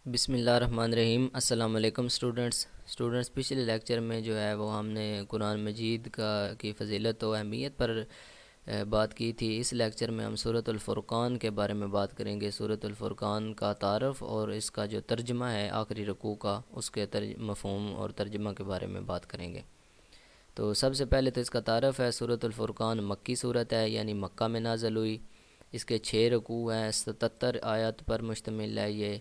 بسم اللہ الرحمن الرحیم۔ السلام علیکم اسٹوڈنٹس پچھلے لیکچر میں جو ہے وہ ہم نے قرآن مجید کی فضیلت و اہمیت پر بات کی تھی۔ اس لیکچر میں ہم سورۃ الفرقان کے بارے میں بات کریں گے۔ سورۃ الفرقان کا تعارف اور اس کا جو ترجمہ ہے آخری رکوع کا، اس کے مفہوم اور ترجمہ کے بارے میں بات کریں گے۔ تو سب سے پہلے تو اس کا تعارف ہے۔ سورۃ الفرقان مکی صورت ہے، یعنی مکہ میں نازل ہوئی۔ اس کے 6 رکوع ہیں، 77 آیات پر مشتمل ہے یہ۔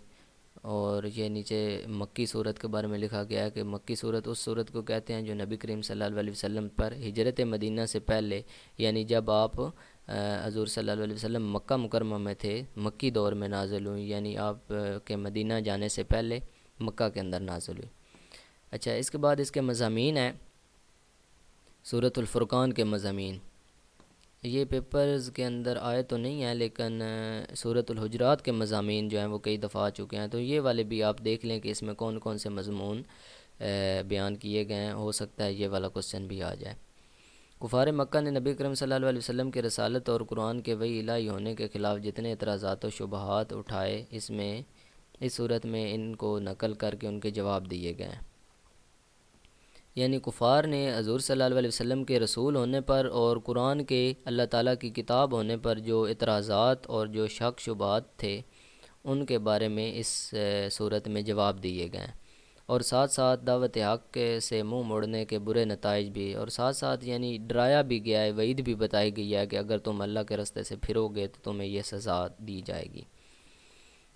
اور یہ نیچے مکی صورت کے بارے میں لکھا گیا ہے کہ مکی صورت اس صورت کو کہتے ہیں جو نبی کریم صلی اللہ علیہ وسلم پر ہجرت مدینہ سے پہلے، یعنی جب آپ حضور صلی اللہ علیہ وسلم مکہ مکرمہ میں تھے، مکی دور میں نازل ہوئی، یعنی آپ کے مدینہ جانے سے پہلے مکہ کے اندر نازل ہوئی۔ اچھا، اس کے بعد اس کے مضامین ہیں، سورۃ الفرقان کے مضامین۔ یہ پیپرز کے اندر آئے تو نہیں ہیں، لیکن سورۃ الحجرات کے مضامین جو ہیں وہ کئی دفعہ آ چکے ہیں، تو یہ والے بھی آپ دیکھ لیں کہ اس میں کون کون سے مضمون بیان کیے گئے ہیں۔ ہو سکتا ہے یہ والا کوسچن بھی آ جائے۔ کفار مکہ نے نبی کریم صلی اللہ علیہ وسلم کے رسالت اور قرآن کے وحی الہی ہونے کے خلاف جتنے اعتراضات و شبہات اٹھائے، اس صورت میں ان کو نقل کر کے ان کے جواب دیے گئے ہیں۔ یعنی کفار نے حضور صلی اللہ علیہ وسلم کے رسول ہونے پر اور قرآن کے اللہ تعالیٰ کی کتاب ہونے پر جو اعتراضات اور جو شک شبہات تھے، ان کے بارے میں اس صورت میں جواب دیے گئے ہیں۔ اور ساتھ ساتھ دعوت حق سے منہ موڑنے کے برے نتائج بھی، اور ساتھ ساتھ یعنی ڈرایا بھی گیا ہے، وعید بھی بتائی گئی ہے کہ اگر تم اللہ کے راستے سے پھرو گے تو تمہیں یہ سزا دی جائے گی۔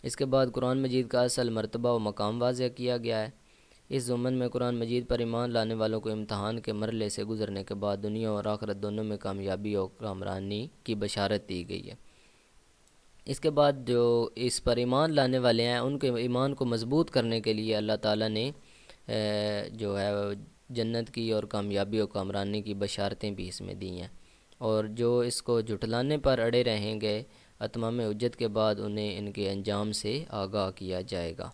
اس کے بعد قرآن مجید کا اصل مرتبہ و مقام واضح کیا گیا ہے۔ اس ضمن میں قرآن مجید پر ایمان لانے والوں کو امتحان کے مرحلے سے گزرنے کے بعد دنیا اور آخرت دونوں میں کامیابی اور کامرانی کی بشارت دی گئی ہے۔ اس کے بعد جو اس پر ایمان لانے والے ہیں، ان کے ایمان کو مضبوط کرنے کے لیے اللہ تعالیٰ نے جو ہے جنت کی اور کامیابی اور کامرانی کی بشارتیں بھی اس میں دی ہیں۔ اور جو اس کو جھٹلانے پر اڑے رہیں گے، اتمام حجت کے بعد انہیں ان کے انجام سے آگاہ کیا جائے گا۔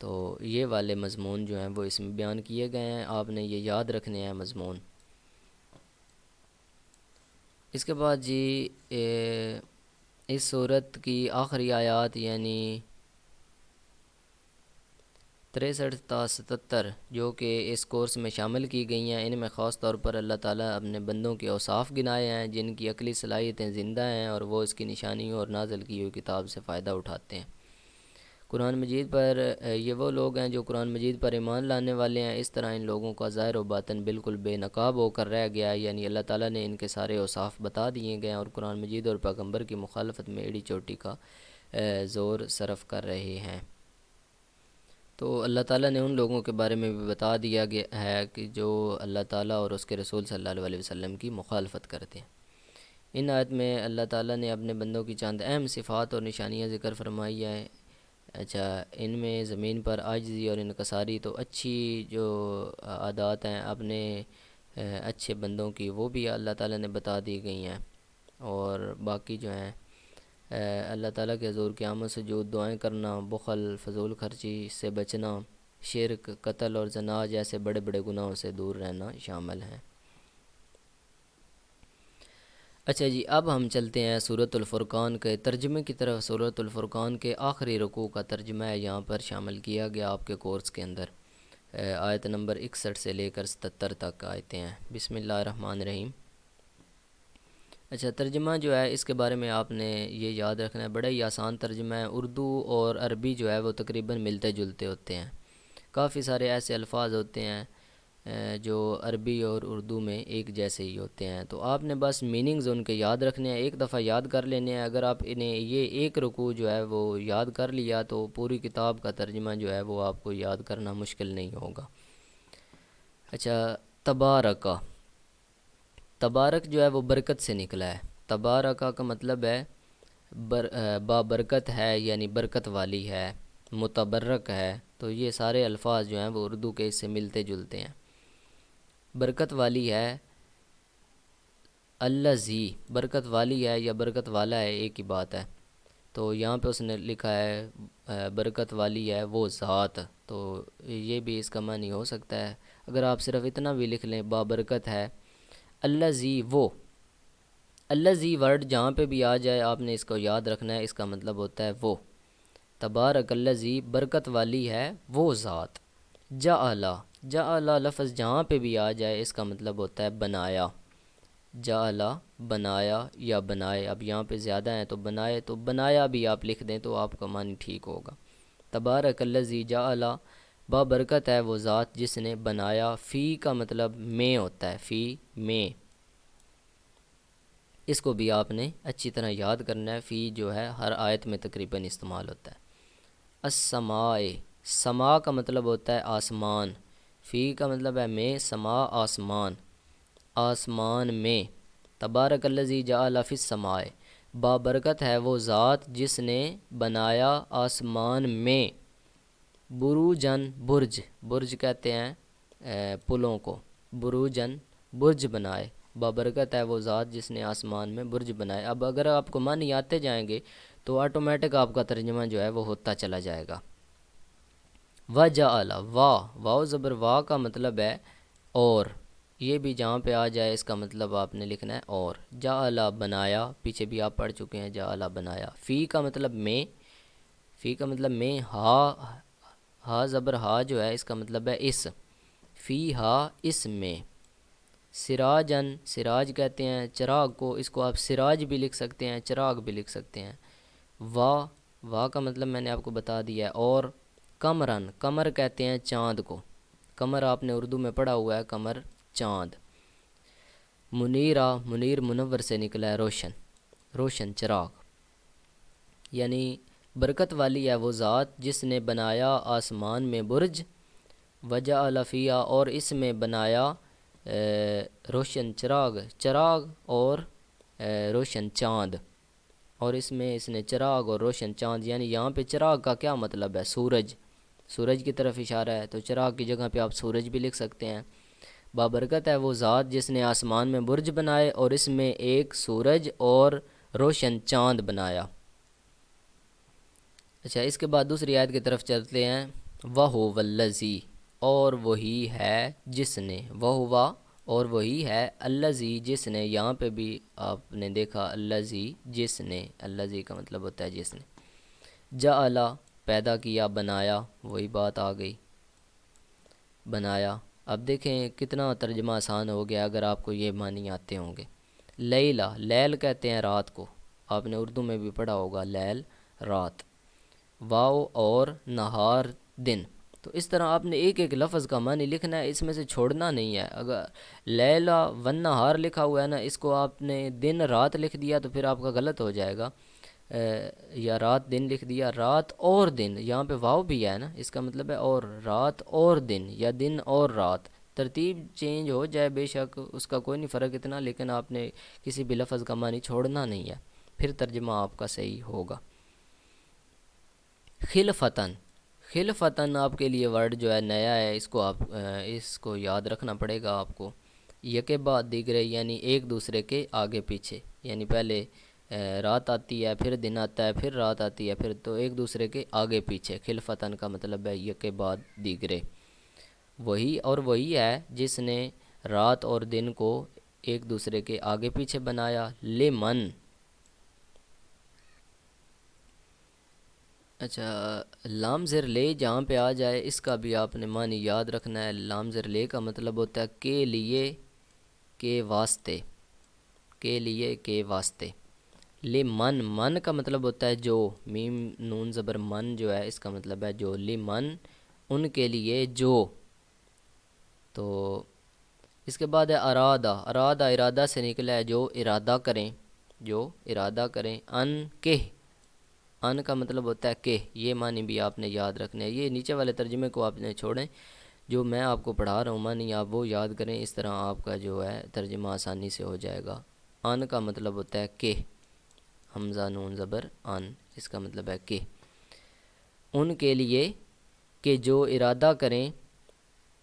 تو یہ والے مضمون جو ہیں وہ اس میں بیان کیے گئے ہیں، آپ نے یہ یاد رکھنے ہیں مضمون۔ اس کے بعد جی اس صورت کی آخری آیات یعنی 63 تا 77 جو کہ اس کورس میں شامل کی گئی ہیں، ان میں خاص طور پر اللہ تعالیٰ اپنے بندوں کے اوصاف گنائے ہیں جن کی عقلی صلاحیتیں زندہ ہیں اور وہ اس کی نشانیوں اور نازل کی ہوئی کتاب سے فائدہ اٹھاتے ہیں۔ قرآن مجید پر یہ وہ لوگ ہیں جو قرآن مجید پر ایمان لانے والے ہیں۔ اس طرح ان لوگوں کا ظاہر و باطن بالکل بے نقاب ہو کر رہ گیا ہے، یعنی اللہ تعالیٰ نے ان کے سارے اوصاف بتا دیے گئے ہیں اور قرآن مجید اور پیغمبر کی مخالفت میں ایڑی چوٹی کا زور صرف کر رہے ہیں۔ تو اللہ تعالیٰ نے ان لوگوں کے بارے میں بھی بتا دیا گیا ہے کہ جو اللہ تعالیٰ اور اس کے رسول صلی اللہ علیہ وسلم کی مخالفت کرتے ہیں۔ ان آیت میں اللہ تعالیٰ نے اپنے بندوں کی چند اہم صفات اور نشانیاں ذکر فرمائی ہیں۔ اچھا، ان میں زمین پر عاجزی اور انکساری، تو اچھی جو عادات ہیں اپنے اچھے بندوں کی، وہ بھی اللہ تعالیٰ نے بتا دی گئی ہیں۔ اور باقی جو ہیں اللہ تعالیٰ کے حضور قیامت سجود، دعائیں کرنا، بخل، فضول خرچی سے بچنا، شرک، قتل اور زنا جیسے بڑے بڑے گناہوں سے دور رہنا شامل ہیں۔ اچھا جی، اب ہم چلتے ہیں سورۃ الفرقان کے ترجمے کی طرف۔ سورۃ الفرقان کے آخری رکوع کا ترجمہ ہے یہاں پر شامل کیا گیا آپ کے کورس کے اندر۔ آیت نمبر 61 سے لے کر 77 تک آیتیں ہیں۔ بسم اللہ الرحمن الرحیم۔ اچھا، ترجمہ جو ہے اس کے بارے میں آپ نے یہ یاد رکھنا ہے، بڑا ہی آسان ترجمہ ہے۔ اردو اور عربی جو ہے وہ تقریباً ملتے جلتے ہوتے ہیں۔ کافی سارے ایسے الفاظ ہوتے ہیں جو عربی اور اردو میں ایک جیسے ہی ہوتے ہیں، تو آپ نے بس میننگز ان کے یاد رکھنے ہیں، ایک دفعہ یاد کر لینے ہیں۔ اگر آپ انہیں یہ ایک رکوع جو ہے وہ یاد کر لیا تو پوری کتاب کا ترجمہ جو ہے وہ آپ کو یاد کرنا مشکل نہیں ہوگا۔ اچھا، تبارکہ، تبارک جو ہے وہ برکت سے نکلا ہے۔ تبارکہ کا مطلب ہے بابرکت ہے، یعنی برکت والی ہے، متبرک ہے۔ تو یہ سارے الفاظ جو ہیں وہ اردو کے اس سے ملتے جلتے ہیں۔ برکت والی ہے، الذی، برکت والی ہے یا برکت والا ہے ایک ہی بات ہے۔ تو یہاں پہ اس نے لکھا ہے برکت والی ہے وہ ذات، تو یہ بھی اس کا معنی ہو سکتا ہے۔ اگر آپ صرف اتنا بھی لکھ لیں بابرکت ہے، الذی وہ، الذی ورڈ جہاں پہ بھی آ جائے آپ نے اس کو یاد رکھنا ہے، اس کا مطلب ہوتا ہے وہ۔ تبارک الذی برکت والی ہے وہ ذات، جعل، جعل لفظ جہاں پہ بھی آ جائے اس کا مطلب ہوتا ہے بنایا، جعل بنایا یا بنائے، اب یہاں پہ زیادہ ہیں تو بنائے، تو بنایا بھی آپ لکھ دیں تو آپ کا معنی ٹھیک ہوگا۔ تبارک الذی جعل، بابرکت ہے وہ ذات جس نے بنایا، فی کا مطلب میں ہوتا ہے، فی میں، اس کو بھی آپ نے اچھی طرح یاد کرنا ہے، فی جو ہے ہر آیت میں تقریباً استعمال ہوتا ہے۔ السماء، سما کا مطلب ہوتا ہے آسمان، فی کا مطلب ہے میں، سما آسمان، آسمان میں، تبارک الذی جعل فی السماء، بابرکت ہے وہ ذات جس نے بنایا آسمان میں، بروجن، برج، برج کہتے ہیں پلوں کو، بروجن برج بنائے، بابرکت ہے وہ ذات جس نے آسمان میں برج بنائے۔ اب اگر آپ کو معنی آتے جائیں گے تو آٹومیٹک آپ کا ترجمہ جو ہے وہ ہوتا چلا جائے گا۔ وجعل، واو زبر وا کا مطلب ہے اور، یہ بھی جہاں پہ آ جائے اس کا مطلب آپ نے لکھنا ہے اور، جعل بنایا، پیچھے بھی آپ پڑھ چکے ہیں جعل بنایا، فی کا مطلب میں، فی کا مطلب میں، ہا زبر ہا جو ہے اس کا مطلب ہے اس، فی ہا اس میں، سراجن، سراج کہتے ہیں چراغ کو، اس کو آپ سراج بھی لکھ سکتے ہیں، چراغ بھی لکھ سکتے ہیں۔ وا کا مطلب میں نے آپ کو بتا دیا ہے، اور قمرن، قمر کہتے ہیں چاند کو، قمر آپ نے اردو میں پڑھا ہوا ہے، قمر چاند۔ منیرہ، منیر منور سے نکلا ہے، روشن، روشن چراغ، یعنی برکت والی ہے وہ ذات جس نے بنایا آسمان میں برج، وجعل فیہا اور اس میں بنایا روشن چراغ، چراغ اور روشن چاند، اور اس میں اس نے چراغ اور روشن چاند، یعنی یہاں پہ چراغ کا کیا مطلب ہے؟ سورج، سورج کی طرف اشارہ ہے، تو چراغ کی جگہ پہ آپ سورج بھی لکھ سکتے ہیں۔ بابرکت ہے وہ ذات جس نے آسمان میں برج بنائے اور اس میں ایک سورج اور روشن چاند بنایا۔ اچھا، اس کے بعد دوسری آیت کی طرف چلتے ہیں۔ وَهُوَ الَّذِي، اور وہی ہے جس نے، وَهُوَ اور وہی ہے، الَّذِي جس نے، یہاں پہ بھی آپ نے دیکھا الَّذِي جس نے، الَّذِي کا مطلب ہوتا ہے جس نے، جعل پیدا کیا، بنایا، وہی بات آ گئی، بنایا۔ اب دیکھیں کتنا ترجمہ آسان ہو گیا اگر آپ کو یہ معنی آتے ہوں گے۔ لیلہ، لیل کہتے ہیں رات کو، آپ نے اردو میں بھی پڑھا ہوگا لیل، رات۔ واو اور نہار، دن، تو اس طرح آپ نے ایک ایک لفظ کا معنی لکھنا ہے، اس میں سے چھوڑنا نہیں ہے۔ اگر لیلہ والنہار لکھا ہوا ہے نا، اس کو آپ نے دن رات لکھ دیا تو پھر آپ کا غلط ہو جائے گا، یا رات دن لکھ دیا، رات اور دن، یہاں پہ واو بھی ہے نا، اس کا مطلب ہے اور، رات اور دن یا دن اور رات، ترتیب چینج ہو جائے بے شک اس کا کوئی نہیں فرق اتنا، لیکن آپ نے کسی بھی لفظ کا معنی چھوڑنا نہیں ہے، پھر ترجمہ آپ کا صحیح ہوگا۔ خلفتاً، خلفتاً آپ کے لیے ورڈ جو ہے نیا ہے، اس کو یاد رکھنا پڑے گا آپ کو۔ یکے بعد دیگرے، یعنی ایک دوسرے کے آگے پیچھے، یعنی پہلے رات آتی ہے، پھر دن آتا ہے، پھر رات آتی ہے، پھر تو ایک دوسرے کے آگے پیچھے، خلفتاً کا مطلب ہے یکے بعد دیگرے۔ وہی، اور وہی ہے جس نے رات اور دن کو ایک دوسرے کے آگے پیچھے بنایا، لمن۔ اچھا، لام زر لے جہاں پہ آ جائے اس کا بھی آپ نے معنی یاد رکھنا ہے۔ لام زر لے کا مطلب ہوتا ہے کے لیے، کے واسطے، کے لیے، کے واسطے۔ لے من، من کا مطلب ہوتا ہے جو، میم نون زبر من جو ہے اس کا مطلب ہے جو، لے من ان کے لیے جو۔ تو اس کے بعد ہے ارادہ، ارادہ ارادہ سے نکلا ہے جو ارادہ کریں، جو ارادہ کریں، ان کے، ان کا مطلب ہوتا ہے کہ، یہ معنی بھی آپ نے یاد رکھنے ہیں۔ یہ نیچے والے ترجمے کو آپ نے چھوڑیں، جو میں آپ کو پڑھا رہا ہوں معنی آپ وہ یاد کریں، اس طرح آپ کا جو ہے ترجمہ آسانی سے ہو جائے گا۔ ان کا مطلب ہوتا ہے کہ، حمزہ نون زبر ان، اس کا مطلب ہے کہ، ان کے لیے کہ جو ارادہ کریں،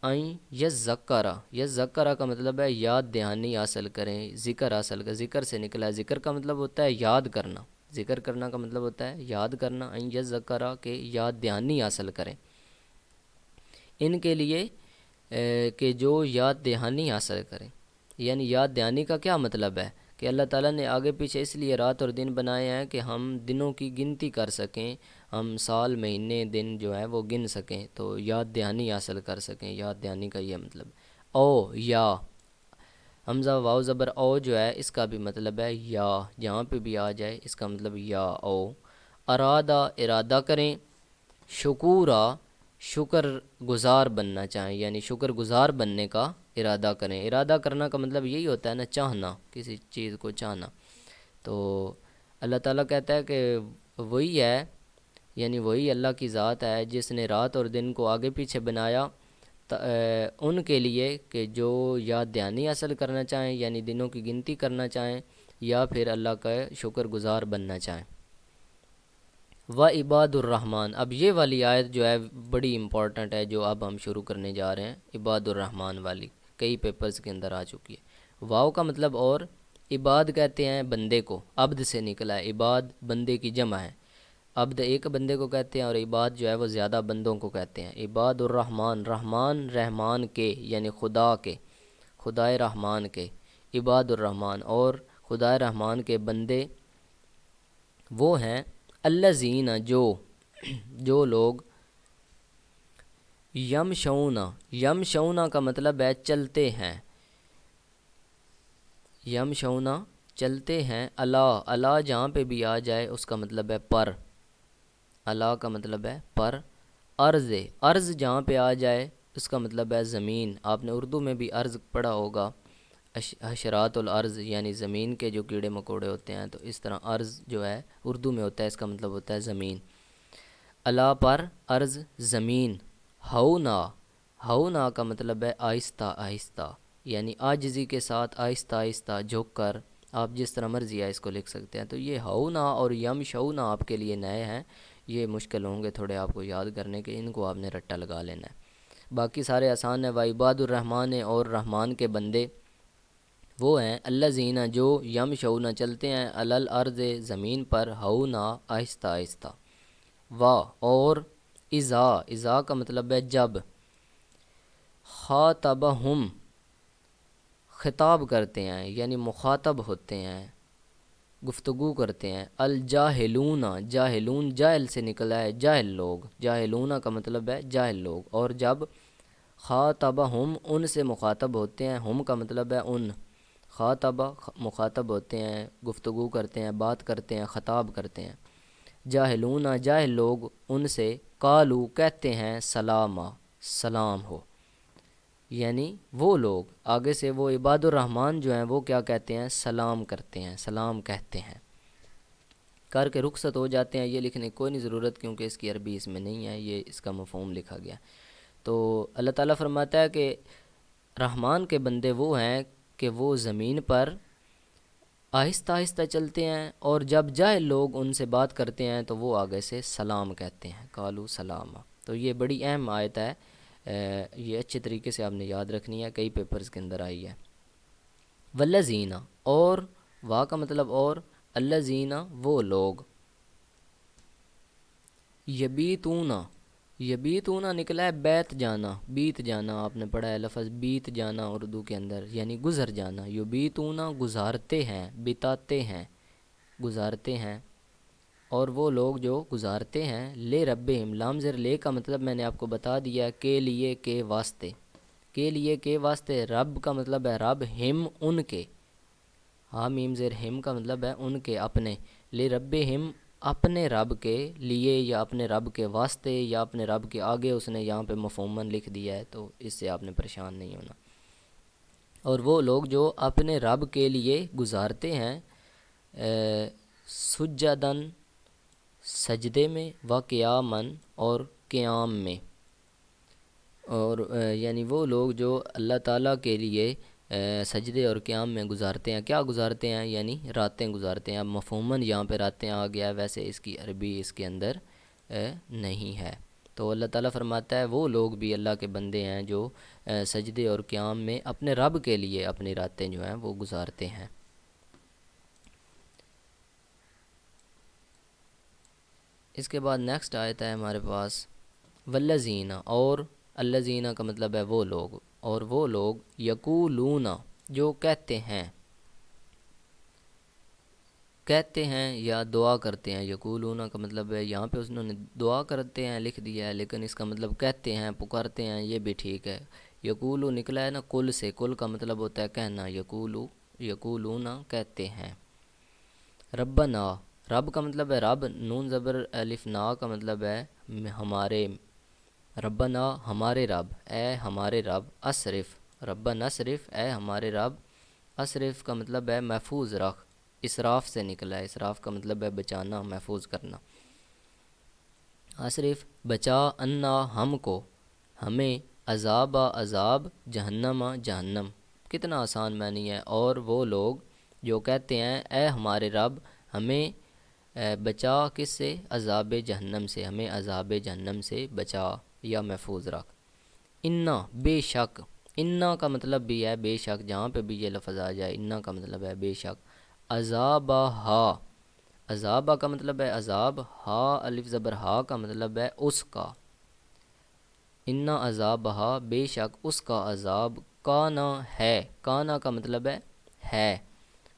این یذکرہ، یذکرہ کا مطلب ہے یاد دہانی حاصل کریں، ذکر حاصل کریں، ذکر سے نکلا ہے، ذکر کا مطلب ہوتا ہے یاد کرنا، ذکر کرنا کا مطلب ہوتا ہے یاد کرنا، این یذکرہ کہ یاد دہانی حاصل کریں، ان کے لیے کہ جو یاد دہانی حاصل کریں، یعنی یاد دہانی کا کیا مطلب ہے کہ اللہ تعالیٰ نے آگے پیچھے اس لیے رات اور دن بنائے ہیں کہ ہم دنوں کی گنتی کر سکیں، ہم سال مہینے دن جو ہے وہ گن سکیں، تو یاد دہانی حاصل کر سکیں۔ یاد دہانی کا یہ مطلب او یا حمزہ واو زبر او جو ہے اس کا بھی مطلب ہے یا، جہاں پہ بھی آ جائے اس کا مطلب یا او۔ ارادہ ارادہ کریں، شکورا شکر گزار بننا چاہیں، یعنی شکر گزار بننے کا ارادہ کریں۔ ارادہ کرنا کا مطلب یہی ہوتا ہے نا، چاہنا، کسی چیز کو چاہنا۔ تو اللہ تعالیٰ کہتا ہے کہ وہی ہے، یعنی وہی اللہ کی ذات ہے جس نے رات اور دن کو آگے پیچھے بنایا ان کے لیے کہ جو یا دہانی حاصل کرنا چاہیں، یعنی دنوں کی گنتی کرنا چاہیں، یا پھر اللہ کا شکر گزار بننا چاہیں۔ و عباد الرحمن، اب یہ والی آیت جو ہے بڑی امپورٹنٹ ہے، جو اب ہم شروع کرنے جا رہے ہیں، عباد الرحمن والی کئی پیپرز کے اندر آ چکی ہے۔ واو کا مطلب اور، عباد کہتے ہیں بندے کو، عبد سے نکلا ہے، عباد بندے کی جمع ہے، عبد ایک بندے کو کہتے ہیں اور عباد جو ہے وہ زیادہ بندوں کو کہتے ہیں۔ عباد الرحمن، رحمان رحمان کے یعنی خدا کے، خدائے رحمان کے، عباد الرحمن، اور خدائے رحمان کے بندے وہ ہیں الذین جو لوگ یمشونا، یمشونا کا مطلب ہے چلتے ہیں، یمشونا چلتے ہیں، اللہ اللہ جہاں پہ بھی آ جائے اس کا مطلب ہے پر، اللہ کا مطلب ہے پر۔ ارض، ارض جہاں پہ آ جائے اس کا مطلب ہے زمین۔ آپ نے اردو میں بھی ارض پڑھا ہوگا، حشرات الارض یعنی زمین کے جو کیڑے مکوڑے ہوتے ہیں، تو اس طرح ارض جو ہے اردو میں ہوتا ہے، اس کا مطلب ہوتا ہے زمین۔ اللہ پر، ارض زمین۔ ہونا، ہونا کا مطلب ہے آہستہ آہستہ، یعنی عاجزی کے ساتھ آہستہ آہستہ جھک کر، آپ جس طرح مرضی ہے اس کو لکھ سکتے ہیں۔ تو یہ ہونا اور یم شونا آپ کے لیے نئے ہیں، یہ مشکل ہوں گے تھوڑے آپ کو یاد کرنے کے، ان کو آپ نے رٹا لگا لینا ہے، باقی سارے آسان ہیں۔ وعباد الرحمن، اور رحمان کے بندے وہ ہیں الذین جو یمشونا چلتے ہیں، علل ارض زمین پر، ہونا آہستہ آہستہ۔ اور اذا، اذا کا مطلب ہے جب، خاطبہم خطاب کرتے ہیں یعنی مخاطب ہوتے ہیں، گفتگو کرتے ہیں، الجاہلون، جاہلون جاہل سے نکلا ہے، جاہل لوگ، جاہلون کا مطلب ہے جاہل لوگ، اور جب خاطبہم ان سے مخاطب ہوتے ہیں، ہم کا مطلب ہے ان، خاطبہ مخاطب ہوتے ہیں، گفتگو کرتے ہیں، بات کرتے ہیں، خطاب کرتے ہیں، جاہلون جاہل لوگ ان سے، قالو کہتے ہیں، سلاما سلام ہو، یعنی وہ لوگ آگے سے وہ عباد الرحمن جو ہیں وہ کیا کہتے ہیں، سلام کرتے ہیں، سلام کہتے ہیں، کر کے رخصت ہو جاتے ہیں۔ یہ لکھنے کی کوئی نہیں ضرورت کیونکہ اس کی عربی اس میں نہیں ہے، یہ اس کا مفہوم لکھا گیا۔ تو اللہ تعالیٰ فرماتا ہے کہ رحمان کے بندے وہ ہیں کہ وہ زمین پر آہستہ آہستہ چلتے ہیں، اور جب جاہل لوگ ان سے بات کرتے ہیں تو وہ آگے سے سلام کہتے ہیں، قالو سلاما۔ تو یہ بڑی اہم آیت ہے، یہ اچھے طریقے سے آپ نے یاد رکھنی ہے، کئی پیپرز کے اندر آئی ہے۔ والذین، اور وا کا مطلب اور، الذین وہ لوگ، یبیتون، یبیتون نکلا ہے بیت جانا، بیت جانا، آپ نے پڑھا ہے لفظ بیت جانا اردو کے اندر، یعنی گزر جانا، یبیتون گزارتے ہیں، بتاتے ہیں، گزارتے ہیں، اور وہ لوگ جو گزارتے ہیں، لے ربہم، لام زر لے کا مطلب میں نے آپ کو بتا دیا، کے لیے، کے واسطے، کے لیے، کے واسطے، رب کا مطلب ہے رب، ہم ان کے، ہاں میم زیر ہم کا مطلب ہے ان کے، اپنے، لے ربہم اپنے رب کے لیے، یا اپنے رب کے واسطے، یا اپنے رب کے آگے اس نے یہاں پہ مفہوماً لکھ دیا ہے، تو اس سے آپ نے پریشان نہیں ہونا۔ اور وہ لوگ جو اپنے رب کے لیے گزارتے ہیں، سجدن سجدے میں، و قیامن اور قیام میں، اور یعنی وہ لوگ جو اللہ تعالیٰ کے لیے سجدے اور قیام میں گزارتے ہیں، کیا گزارتے ہیں، یعنی راتیں گزارتے ہیں۔ اب مفہوماً یہاں پہ راتیں آ گیا ہے، ویسے اس کی عربی اس کے اندر نہیں ہے۔ تو اللہ تعالیٰ فرماتا ہے وہ لوگ بھی اللہ کے بندے ہیں جو سجدے اور قیام میں اپنے رب کے لیے اپنی راتیں جو ہیں وہ گزارتے ہیں۔ اس کے بعد نیکسٹ آیت ہے ہمارے پاس، والذین، اور الذین کا مطلب ہے وہ لوگ، اور وہ لوگ، یقولون جو کہتے ہیں، کہتے ہیں یا دعا کرتے ہیں، یقولون کا مطلب ہے یہاں پہ انہوں نے دعا کرتے ہیں لکھ دیا ہے، لیکن اس کا مطلب کہتے ہیں، پکارتے ہیں، یہ بھی ٹھیک ہے۔ یقولو نکلا ہے نا کل سے، کل کا مطلب ہوتا ہے کہنا، یقولون کہتے ہیں۔ ربنا، رب کا مطلب ہے رب، نون زبر الف نا کا مطلب ہے ہمارے، ربنا ہمارے رب، اے ہمارے رب، اصرف، ربنا اصرف، اے ہمارے رب، اصرف کا مطلب ہے محفوظ رکھ، اسراف سے نکلا ہے، اسراف کا مطلب ہے بچانا، محفوظ کرنا۔ اصرف بچا، انا ہم کو، ہمیں، عذاب عذاب، جہنم جہنم، کتنا آسان معنی ہے۔ اور وہ لوگ جو کہتے ہیں اے ہمارے رب ہمیں بچا کس سے، عذاب جہنم سے، ہمیں عذاب جہنم سے بچا یا محفوظ رکھ۔ انا بے شک، انا کا مطلب بھی ہے بے شک، جہاں پہ بھی یہ لفظ آ جائے انا کا مطلب ہے بے شک۔ عذابہ، عذابہ کا مطلب ہے عذاب، ہا الف زبر ہا کا مطلب ہے اس کا۔ انا عذابہ بے شک اس کا عذاب، کانا ہے، کانا کا مطلب ہے،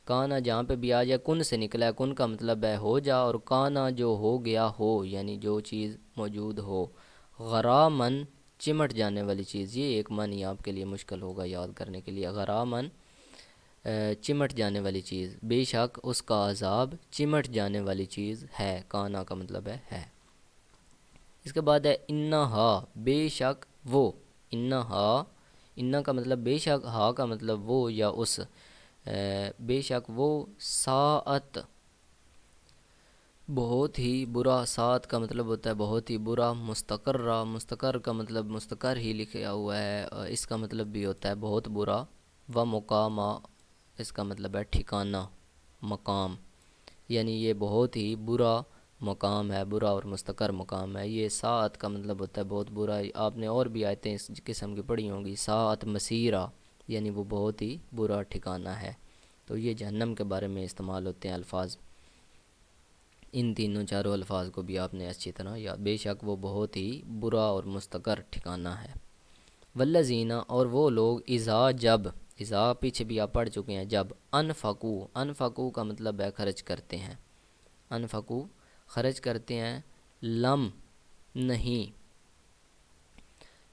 کانا جہاں پہ بھی آ جائے کن سے نکلا ہے، کن کا مطلب ہے ہو جا، اور کانا جو ہو گیا ہو، یعنی جو چیز موجود ہو۔ غرامن چمٹ جانے والی چیز، یہ ایک معنی آپ کے لیے مشکل ہوگا یاد کرنے کے لیے، غرامن چمٹ جانے والی چیز، بے شک اس کا عذاب چمٹ جانے والی چیز ہے، کانا کا مطلب ہے۔ اس کے بعد ہے انہا بے شک وہ، انہا، انا کا مطلب بے شک، ہا کا مطلب وہ یا اس، بے شک وہ، ساعت بہت ہی برا، ساعت کا مطلب ہوتا ہے بہت ہی برا، مستقرہ، مستقر کا مطلب مستقر ہی لکھا ہوا ہے، اس کا مطلب بھی ہوتا ہے بہت برا، و مقامہ، اس کا مطلب ہے ٹھکانہ، مقام، یعنی یہ بہت ہی برا مقام ہے، برا اور مستقر مقام ہے۔ یہ ساعت کا مطلب ہوتا ہے بہت برا، آپ نے اور بھی آیتیں اس قسم کی پڑھی ہوں گی، ساعت مسیرہ، یعنی وہ بہت ہی برا ٹھکانہ ہے۔ تو یہ جہنم کے بارے میں استعمال ہوتے ہیں الفاظ، ان تینوں چاروں الفاظ کو بھی آپ نے اچھی طرح یاد، بے شک وہ بہت ہی برا اور مستقر ٹھکانہ ہے۔ والذین، اور وہ لوگ، اذا جب، اذا پیچھے بھی آپ پڑھ چکے ہیں، جب، انفقو، انفقو کا مطلب ہے خرچ کرتے ہیں، انفقو خرچ کرتے ہیں، لم نہیں،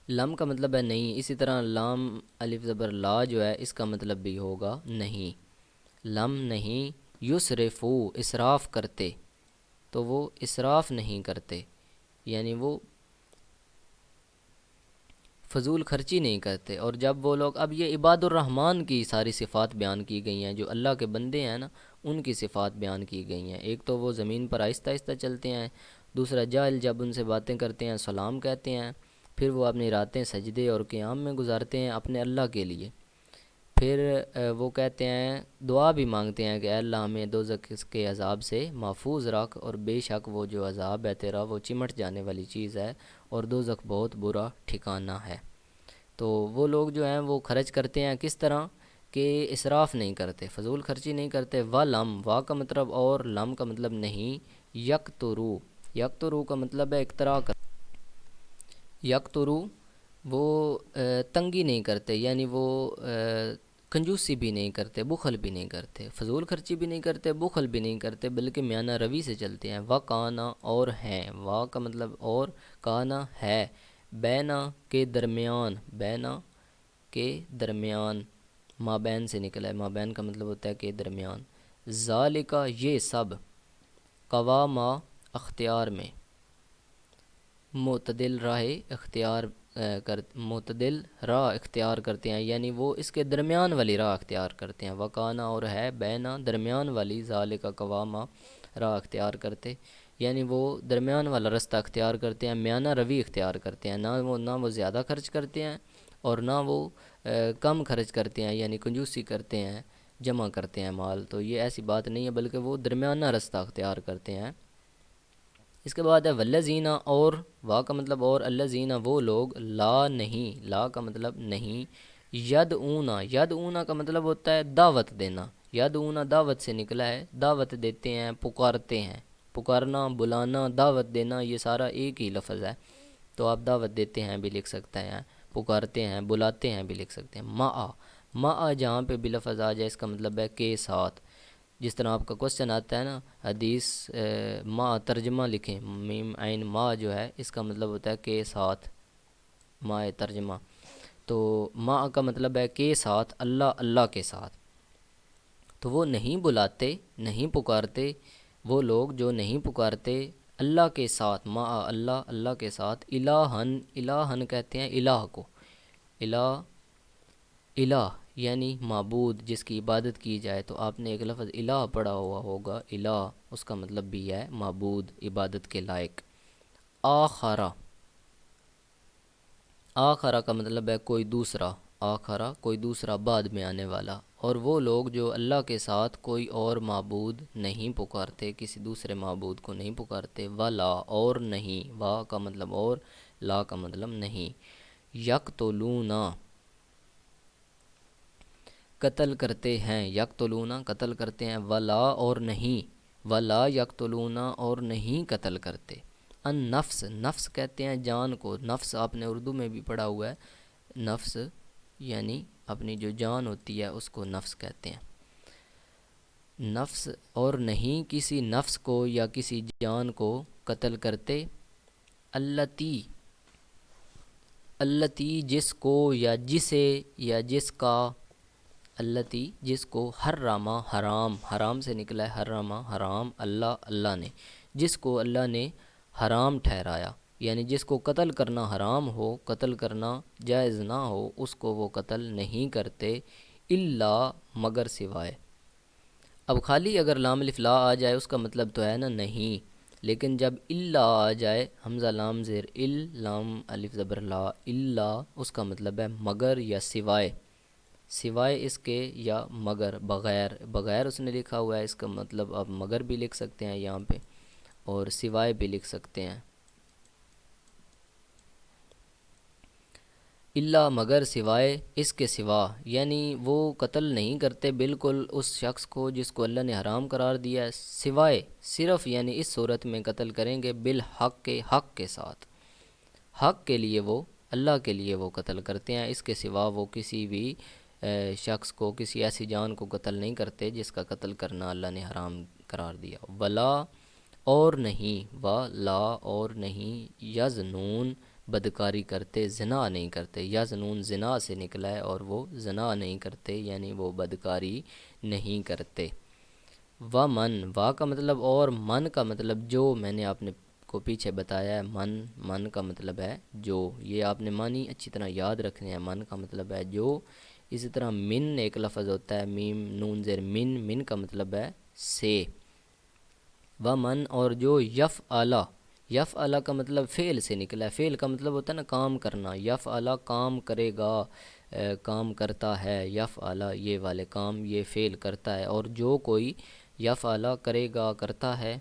لم کا مطلب ہے نہیں، اسی طرح لام الف زبر لا جو ہے اس کا مطلب بھی ہوگا نہیں، لم نہیں، یسرفو اسراف کرتے، تو وہ اسراف نہیں کرتے، یعنی وہ فضول خرچی نہیں کرتے۔ اور جب وہ لوگ، اب یہ عباد الرحمن کی ساری صفات بیان کی گئی ہیں، جو اللہ کے بندے ہیں نا، ان کی صفات بیان کی گئی ہیں۔ ایک تو وہ زمین پر آہستہ آہستہ چلتے ہیں، دوسرا جاہل جب ان سے باتیں کرتے ہیں سلام کہتے ہیں، پھر وہ اپنی راتیں سجدے اور قیام میں گزارتے ہیں اپنے اللہ کے لیے، پھر وہ کہتے ہیں، دعا بھی مانگتے ہیں کہ اے اللہ ہمیں دوزخ کے عذاب سے محفوظ رکھ، اور بے شک وہ جو عذاب ہے تیرا وہ چمٹ جانے والی چیز ہے، اور دوزخ بہت برا ٹھکانہ ہے۔ تو وہ لوگ جو ہیں وہ خرچ کرتے ہیں کس طرح کہ اسراف نہیں کرتے، فضول خرچی نہیں کرتے۔ لم، وا کا مطلب اور، لم کا مطلب نہیں، یکترو، یکترو کا مطلب ہے اقتراء کر، یکترو وہ تنگی نہیں کرتے، یعنی وہ کنجوسی بھی نہیں کرتے، بخل بھی نہیں کرتے، فضول خرچی بھی نہیں کرتے، بخل بھی نہیں کرتے، بلکہ میانہ روی سے چلتے ہیں۔ و کانا اور ہیں، وا کا مطلب اور، کانا ہے، بینا کے درمیان، بینا کے درمیان، مابین سے نکلا ہے، مابین کا مطلب ہوتا ہے کہ درمیان۔ ذالکا یہ سب، قواما اختیار میں، معتدل راہ اختیار معتدل راہ اختیار کرتے ہیں، یعنی وہ اس کے درمیان والی راہ اختیار کرتے ہیں۔ وکانا اور ہے، بینا درمیان والی، ذالک قواما راہ اختیار کرتے، یعنی وہ درمیان والا رستہ اختیار کرتے ہیں، میانہ روی اختیار کرتے ہیں، نہ وہ زیادہ خرچ کرتے ہیں اور نہ وہ کم خرچ کرتے ہیں، یعنی کنجوسی کرتے ہیں، جمع کرتے ہیں مال، تو یہ ایسی بات نہیں ہے، بلکہ وہ درمیانہ رستہ اختیار کرتے ہیں۔ اس کے بعد ہے والذین، اور، وا کا مطلب اور، الذین وہ لوگ، لا نہیں، لا کا مطلب نہیں، یدعونا، یدعونا کا مطلب ہوتا ہے دعوت دینا، یدعونا دعوت سے نکلا ہے، دعوت دیتے ہیں، پکارتے ہیں، پکارنا، بلانا، دعوت دینا، یہ سارا ایک ہی لفظ ہے، تو آپ دعوت دیتے ہیں بھی لکھ سکتے ہیں، پکارتے ہیں، بلاتے ہیں بھی لکھ سکتے ہیں۔ ما جہاں پہ بھی لفظ آ جائے اس کا مطلب ہے کے ساتھ، جس طرح آپ کا کوشچن آتا ہے نا حدیث ما ترجمہ لکھیں، میم عین ما جو ہے اس کا مطلب ہوتا ہے کے ساتھ، ما ترجمہ، تو ما کا مطلب ہے کے ساتھ، اللہ اللہ کے ساتھ، تو وہ نہیں بلاتے، نہیں پکارتے، وہ لوگ جو نہیں پکارتے اللہ کے ساتھ، ما اللہ اللہ کے ساتھ، الہن الہن کہتے ہیں الہ کو، الہ الہ یعنی معبود جس کی عبادت کی جائے، تو آپ نے ایک لفظ الہ پڑھا ہوا ہوگا، الہ اس کا مطلب بھی ہے معبود، عبادت کے لائق۔ آخرہ، آخرہ کا مطلب ہے کوئی دوسرا، آخرہ کوئی دوسرا بعد میں آنے والا، اور وہ لوگ جو اللہ کے ساتھ کوئی اور معبود نہیں پکارتے، کسی دوسرے معبود کو نہیں پکارتے، ولا اور نہیں، وا کا مطلب اور، لا کا مطلب نہیں، یقتلون قتل کرتے ہیں، یقتلون قتل کرتے ہیں، ولا اور نہیں، ولا یقتلون اور نہیں قتل کرتے، ان نفس، نفس کہتے ہیں جان کو، نفس آپ نے اردو میں بھی پڑھا ہوا ہے، نفس یعنی اپنی جو جان ہوتی ہے اس کو نفس کہتے ہیں، نفس اور نہیں کسی نفس کو یا کسی جان کو قتل کرتے، التی، التی جس کو یا جسے یا جس کا، التی جس کو، حرامہ حرام، حرام سے نکلا ہے حرامہ حرام، اللہ اللہ نے، جس کو اللہ نے حرام ٹھہرایا، یعنی جس کو قتل کرنا حرام ہو، قتل کرنا جائز نہ ہو، اس کو وہ قتل نہیں کرتے، الا مگر سوائے۔ اب خالی اگر لام الف لا آ جائے اس کا مطلب تو ہے نا نہیں، لیکن جب الا آ جائے، حمزہ لام زیر ال، لام الف زبر لا، الا اس کا مطلب ہے مگر یا سوائے، سوائے اس کے یا مگر، بغیر، بغیر اس نے لکھا ہوا ہے، اس کا مطلب آپ مگر بھی لکھ سکتے ہیں یہاں پہ، اور سوائے بھی لکھ سکتے ہیں، الا مگر سوائے، اس کے سوا، یعنی وہ قتل نہیں کرتے بالکل اس شخص کو جس کو اللہ نے حرام قرار دیا ہے، سوائے صرف، یعنی اس صورت میں قتل کریں گے بالحق کے، حق کے ساتھ، حق کے لیے وہ، اللہ کے لیے وہ قتل کرتے ہیں، اس کے سوا وہ کسی بھی شخص کو، کسی ایسی جان کو قتل نہیں کرتے جس کا قتل کرنا اللہ نے حرام قرار دیا، ولا اور نہیں، ولا اور نہیں، یزنون بدکاری کرتے، زنا نہیں کرتے، یزنون زنا سے نکلا ہے اور وہ زنا نہیں کرتے، یعنی وہ بدکاری نہیں کرتے، ومن، وا کا مطلب اور، من کا مطلب جو، میں نے آپ نے کو پیچھے بتایا ہے، من، من کا مطلب ہے جو، یہ آپ نے معنی اچھی طرح یاد رکھنے ہیں، من کا مطلب ہے جو، اسی طرح من ایک لفظ ہوتا ہے، میم نون زیر من، من کا مطلب ہے سے، ومن اور جو، یف اعلیٰ، یف اعلیٰ کا مطلب فعل سے نکلا ہے، فعل کا مطلب ہوتا ہے نا کام کرنا، یف اعلیٰ کام کرے گا، کام کرتا ہے، یف اعلیٰ یہ والے کام یہ فعل کرتا ہے، اور جو کوئی یف اعلیٰ کرے گا کرتا ہے،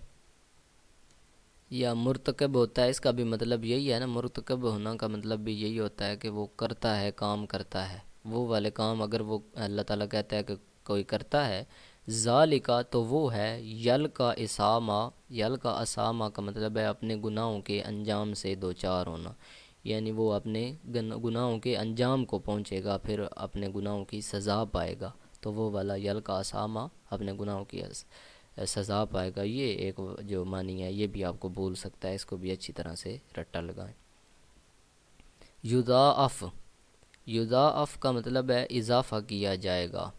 یا مرتکب ہوتا ہے، اس کا بھی مطلب یہی ہے نا، مرتکب ہونا کا مطلب بھی یہی ہوتا ہے کہ وہ کرتا ہے، کام کرتا ہے، وہ والے کام اگر وہ اللہ تعالیٰ کہتا ہے کہ کوئی کرتا ہے، ذالکا تو وہ ہے، یل کا اسامہ، یل کا اسامہ کا مطلب ہے اپنے گناہوں کے انجام سے دوچار ہونا، یعنی وہ اپنے گناہوں کے انجام کو پہنچے گا، پھر اپنے گناہوں کی سزا پائے گا، تو وہ والا یل کا اسامہ اپنے گناہوں کی سزا پائے گا، یہ ایک جو معنی ہے یہ بھی آپ کو بول سکتا ہے، اس کو بھی اچھی طرح سے رٹا لگائیں۔ یضاعف، یضاعف کا مطلب ہے اضافہ کیا جائے گا،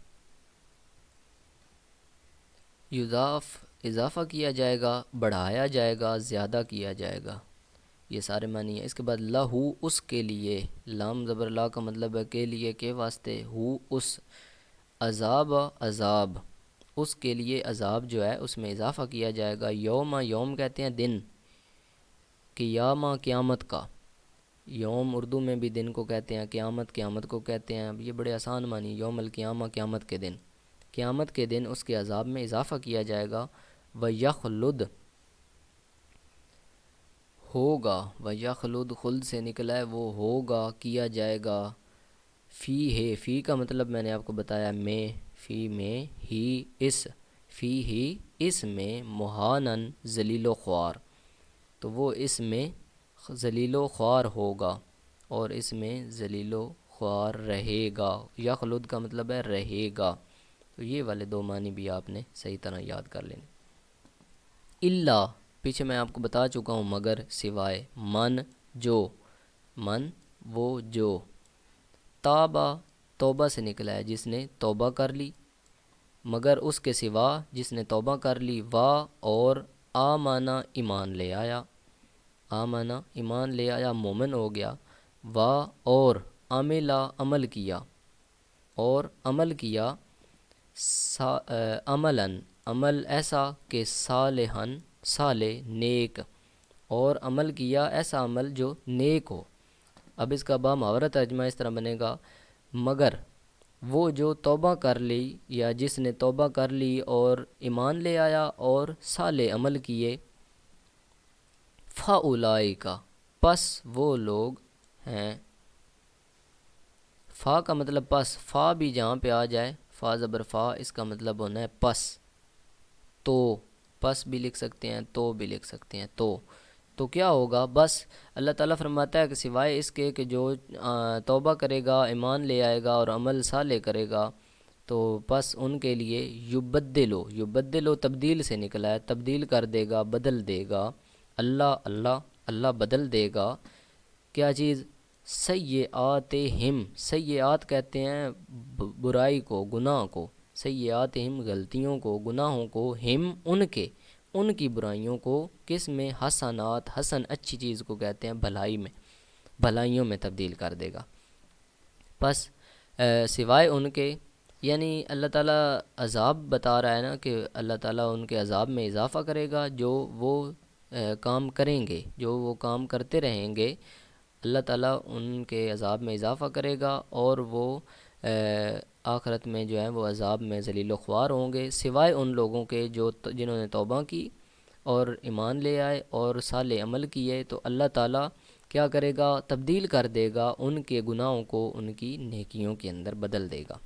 یضاعف اضافہ کیا جائے گا، بڑھایا جائے گا، زیادہ کیا جائے گا، یہ سارے معنی ہیں۔ اس کے بعد لہو اس کے لیے، لام زبر لا کا مطلب ہے کے لیے، کے واسطے، ہو اس، عذاب عذاب، اس کے لیے عذاب جو ہے اس میں اضافہ کیا جائے گا، یوم، یوم کہتے ہیں دن، قیامہ قیامت کا، یوم اردو میں بھی دن کو کہتے ہیں، قیامت قیامت کو کہتے ہیں، اب یہ بڑے آسان معنی، یوم القیامہ قیامت کے دن، قیامت کے دن اس کے عذاب میں اضافہ کیا جائے گا، وَيَخْلُدْ ہوگا، وَيَخْلُدْ خلد سے نکلا ہے وہ ہوگا، کیا جائے گا، فی ہے، فی کا مطلب میں نے آپ کو بتایا میں، فی میں، ہی اس، فی ہی اس میں، مہانن ذلیل و خوار، تو وہ اس میں ذلیل و خوار ہوگا، اور اس میں ذلیل و خوار رہے گا، یخلد کا مطلب ہے رہے گا، تو یہ والے دو معنی بھی آپ نے صحیح طرح یاد کر لینے۔ الا، پیچھے میں آپ کو بتا چکا ہوں، مگر، سوائے، من، جو، من وہ جو، تابا، توبہ سے نکلا ہے جس نے توبہ کر لی، مگر اس کے سوا جس نے توبہ کر لی، وا اور، آمانا ایمان لے آیا، آمانا ایمان لے آیا مومن ہو گیا، وا اور، عملا عمل کیا، اور عمل کیا، عملاً عمل ایسا کہ صالحاً صالح نیک، اور عمل کیا ایسا عمل جو نیک ہو۔ اب اس کا بامحاورہ ترجمہ اس طرح بنے گا، مگر وہ جو توبہ کر لی یا جس نے توبہ کر لی اور ایمان لے آیا اور صالح عمل کیے، فاولئک، پس وہ لوگ ہیں، فا کا مطلب پس، فا بھی جہاں پہ آ جائے، فا زبر فا، اس کا مطلب ہونا ہے پس، تو، پس بھی لکھ سکتے ہیں، تو بھی لکھ سکتے ہیں، تو کیا ہوگا؟ بس اللہ تعالیٰ فرماتا ہے کہ سوائے اس کے کہ جو توبہ کرے گا، ایمان لے آئے گا اور عمل صالح کرے گا، تو بس ان کے لیے یبدلو تبدیل سے نکلا ہے، تبدیل کر دے گا، بدل دے گا، اللہ بدل دے گا کیا چیز؟ سیئاتہم، سیئات کہتے ہیں برائی کو، گناہ کو، سیئاتہم غلطیوں کو، گناہوں کو، ہم ان کی برائیوں کو، کس میں؟ حسنات، حسن اچھی چیز کو کہتے ہیں، بھلائی میں، بھلائیوں میں تبدیل کر دے گا۔ پس سوائے ان کے، یعنی اللہ تعالیٰ عذاب بتا رہا ہے نا کہ اللہ تعالیٰ ان کے عذاب میں اضافہ کرے گا جو وہ کام کریں گے، جو وہ کام کرتے رہیں گے، اللہ تعالیٰ ان کے عذاب میں اضافہ کرے گا، اور وہ آخرت میں جو ہے وہ عذاب میں ذلیل و خوار ہوں گے، سوائے ان لوگوں کے جنہوں نے توبہ کی اور ایمان لے آئے اور صالح عمل کیے، تو اللہ تعالیٰ کیا کرے گا؟ تبدیل کر دے گا ان کے گناہوں کو ان کی نیکیوں کے اندر بدل دے گا۔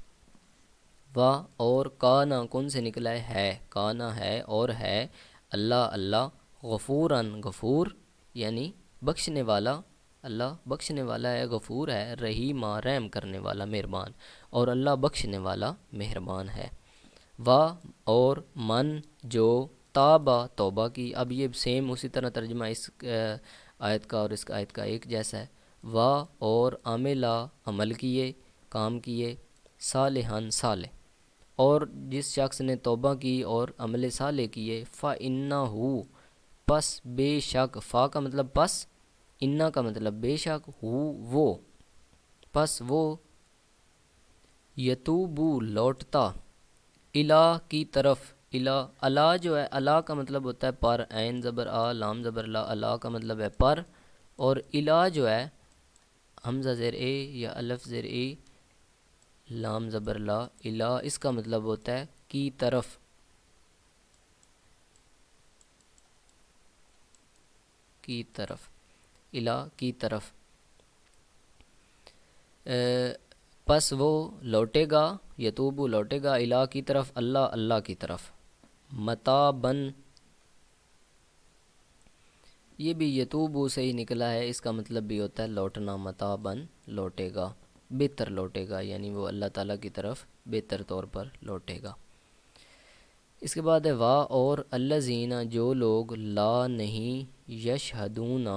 واہ اور، کانا کن سے نکلا ہے، کانا ہے اور ہے، اللہ غفوراً غفور یعنی بخشنے والا، اللہ بخشنے والا ہے، غفور ہے، رحیمہ رحم کرنے والا، مہربان، اور اللہ بخشنے والا مہربان ہے۔ واہ اور، من جو، تابہ توبہ کی، اب یہ سیم اسی طرح ترجمہ اس آیت کا اور اس آیت کا ایک جیسا ہے۔ واہ اور، عملا عمل کیے، کام کیے، صالحاً صالح، اور جس شخص نے توبہ کی اور عمل صالح کیے، فَإِنَّهُ، پس بے شک، فا کا مطلب پس، انا کا مطلب بے شک، وہ، پس وہ، یتوبو لوٹتا، الہ کی طرف، الہ جو ہے، الہ کا مطلب ہوتا ہے پر، عین زبر آ، لام زبر لا، الہ کا مطلب ہے پر، اور الہ جو ہے حمزہ زیر اے یا الف زیر اے لام زبر لا، الہ اس کا مطلب ہوتا ہے کی طرف، کی طرف، الہ کی طرف، پس وہ لوٹے گا، یتوبو لوٹے گا، الہ کی طرف، اللہ کی طرف، متابن، یہ بھی یتوبو سے ہی نکلا ہے، اس کا مطلب بھی ہوتا ہے لوٹنا، متابن لوٹے گا، بہتر لوٹے گا، یعنی وہ اللہ تعالیٰ کی طرف بہتر طور پر لوٹے گا۔ اس کے بعد ہے وا اور، الذین جو لوگ، لا نہیں، یشہدون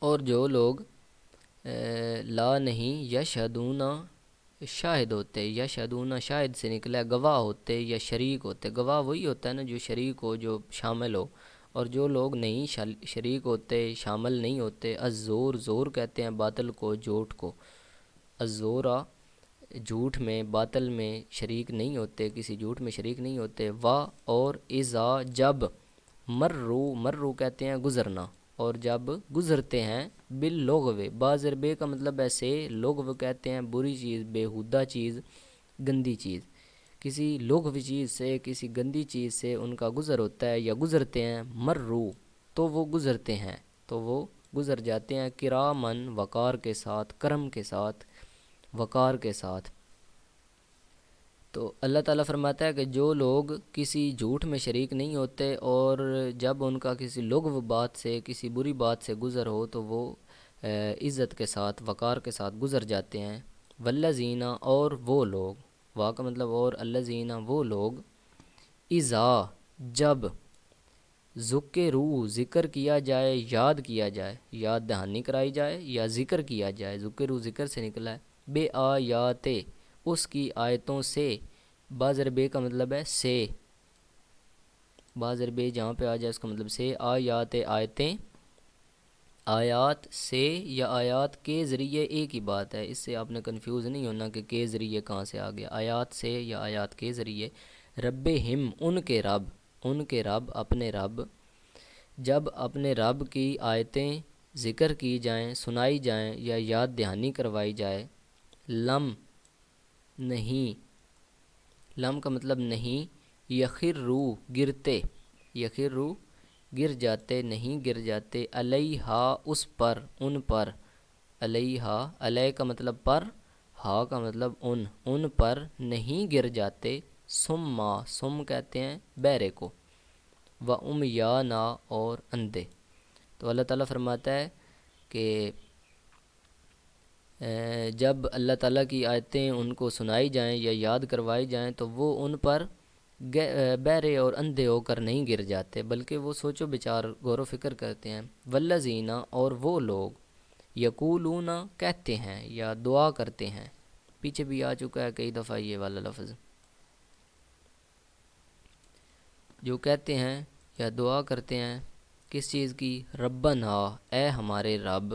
اور جو لوگ لا نہیں، یشہدون شاہد ہوتے، یشہدون شاہد سے نکلا ہے، گواہ ہوتے یا شریک ہوتے، گواہ وہی ہوتا ہے نا جو شریک ہو، جو شامل ہو، اور جو لوگ نہیں شریک ہوتے، شامل نہیں ہوتے، الزور، زور کہتے ہیں باطل کو، جھوٹ کو، الزورا جھوٹ میں، باطل میں شریک نہیں ہوتے، کسی جھوٹ میں شریک نہیں ہوتے، وا اور، اذا جب، مرو کہتے ہیں گزرنا، اور جب گزرتے ہیں، باللغو، بازر بے کا مطلب ایسے، لغو کہتے ہیں بری چیز، بےہودہ چیز، گندی چیز، کسی لغو چیز سے، کسی گندی چیز سے ان کا گزر ہوتا ہے یا گزرتے ہیں، مرو تو وہ گزرتے ہیں، تو وہ گزر جاتے ہیں، کرامن وقار کے ساتھ، کرم کے ساتھ، وقار کے ساتھ۔ تو اللہ تعالیٰ فرماتا ہے کہ جو لوگ کسی جھوٹ میں شریک نہیں ہوتے، اور جب ان کا کسی لغو بات سے، کسی بری بات سے گزر ہو، تو وہ عزت کے ساتھ، وقار کے ساتھ گزر جاتے ہیں، والذین اور وہ لوگ، وا کا مطلب اور، الذین وہ لوگ، اذا جب، ذکروا ذکر کیا جائے، یاد کیا جائے، یاد دہانی کرائی جائے یا ذکر کیا جائے، ذکروا ذکر سے نکلا ہے، بے آیات اس کی آیتوں سے، بازر بے کا مطلب ہے سے، بازر بے جہاں پہ آ جائے اس کا مطلب سے، آیات آیتیں، آیات سے یا آیات کے ذریعے ایک ہی بات ہے، اس سے آپ نے کنفیوز نہیں ہونا کہ کے ذریعے کہاں سے آ گیا، آیات سے یا آیات کے ذریعے، رب ہم ان کے رب، ان کے رب اپنے رب، جب اپنے رب کی آیتیں ذکر کی جائیں، سنائی جائیں یا یاد دہانی کروائی جائے، لم نہیں، لم کا مطلب نہیں، یخرو گرتے، یخرو گر جاتے، نہیں گر جاتے، علیہا اس پر، ان پر، علیہا علیہ کا مطلب پر، ہا کا مطلب ان پر نہیں گر جاتے، سما سم کہتے ہیں بہرے کو، و امیانا اور اندھے۔ تو اللہ تعالیٰ فرماتا ہے کہ جب اللہ تعالیٰ کی آیتیں ان کو سنائی جائیں یا یاد کروائی جائیں تو وہ ان پر بہرے اور اندھے ہو کر نہیں گر جاتے، بلکہ وہ سوچ و بچار، غور و فکر کرتے ہیں۔ والذین اور وہ لوگ، یقولون کہتے ہیں یا دعا کرتے ہیں، پیچھے بھی آ چکا ہے کئی دفعہ یہ والا لفظ، جو کہتے ہیں یا دعا کرتے ہیں کس چیز کی، ربنا اے ہمارے رب،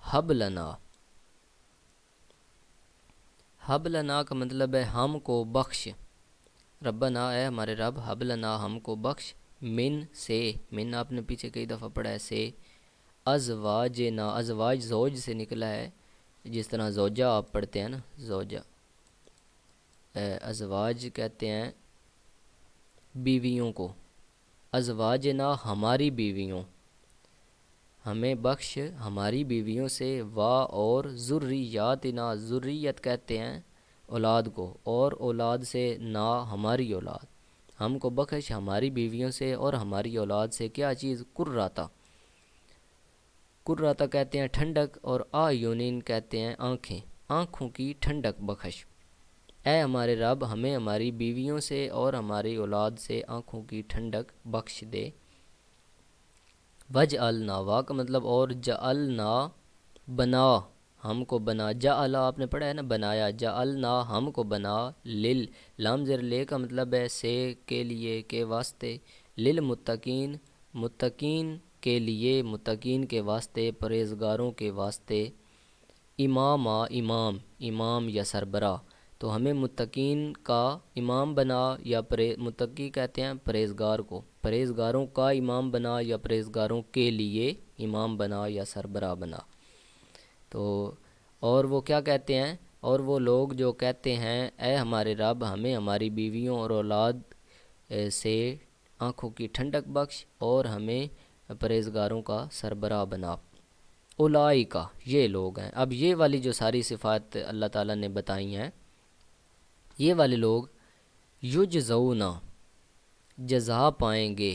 حب لنا، حب لنا کا مطلب ہے ہم کو بخش، ربنا اے ہمارے رب، حب لنا ہم کو بخش، من سے، من آپ نے پیچھے کئی دفعہ پڑھا ہے سے، ازواجنا ازواج زوج سے نکلا ہے، جس طرح زوجہ آپ پڑھتے ہیں نا، زوجہ، ازواج کہتے ہیں بیویوں کو، ازواجنا ہماری بیویوں، ہمیں بخش ہماری بیویوں سے، وا اور ذریاتنا ذریت کہتے ہیں اولاد کو، اور اولاد سے نا ہماری اولاد، ہم کو بخش ہماری بیویوں سے اور ہماری اولاد سے، کیا چیز، قرۃ، قرۃ کہتے ہیں ٹھنڈک، اور آیونین کہتے ہیں آنکھیں، آنکھوں کی ٹھنڈک بخش، اے ہمارے رب ہمیں ہماری بیویوں سے اور ہماری اولاد سے آنکھوں کی ٹھنڈک بخش دے، وجعلنا وا کا مطلب اور، جعلنا بنا، ہم کو بنا، جعل آپ نے پڑھا ہے نا بنایا، جعلنا ہم کو بنا، لام زیر لے کا مطلب ہے سے، کے لیے، کے واسطے، للمتقین متقین کے لیے، متقین کے واسطے، پرہیزگاروں کے واسطے، اماما امام، امام یا سربراہ، تو ہمیں متقین کا امام بنا، یا متقی کہتے ہیں پرہیزگار کو، پرہیزگاروں کا امام بنا یا پرہیزگاروں کے لیے امام بنا یا سربراہ بنا۔ تو اور وہ کیا کہتے ہیں، اور وہ لوگ جو کہتے ہیں اے ہمارے رب ہمیں ہماری بیویوں اور اولاد سے آنکھوں کی ٹھنڈک بخش اور ہمیں پرہیزگاروں کا سربراہ بنا، اولئک یہ لوگ ہیں۔ اب یہ والی جو ساری صفات اللہ تعالیٰ نے بتائی ہیں، یہ والے لوگ یجزون جزا پائیں گے،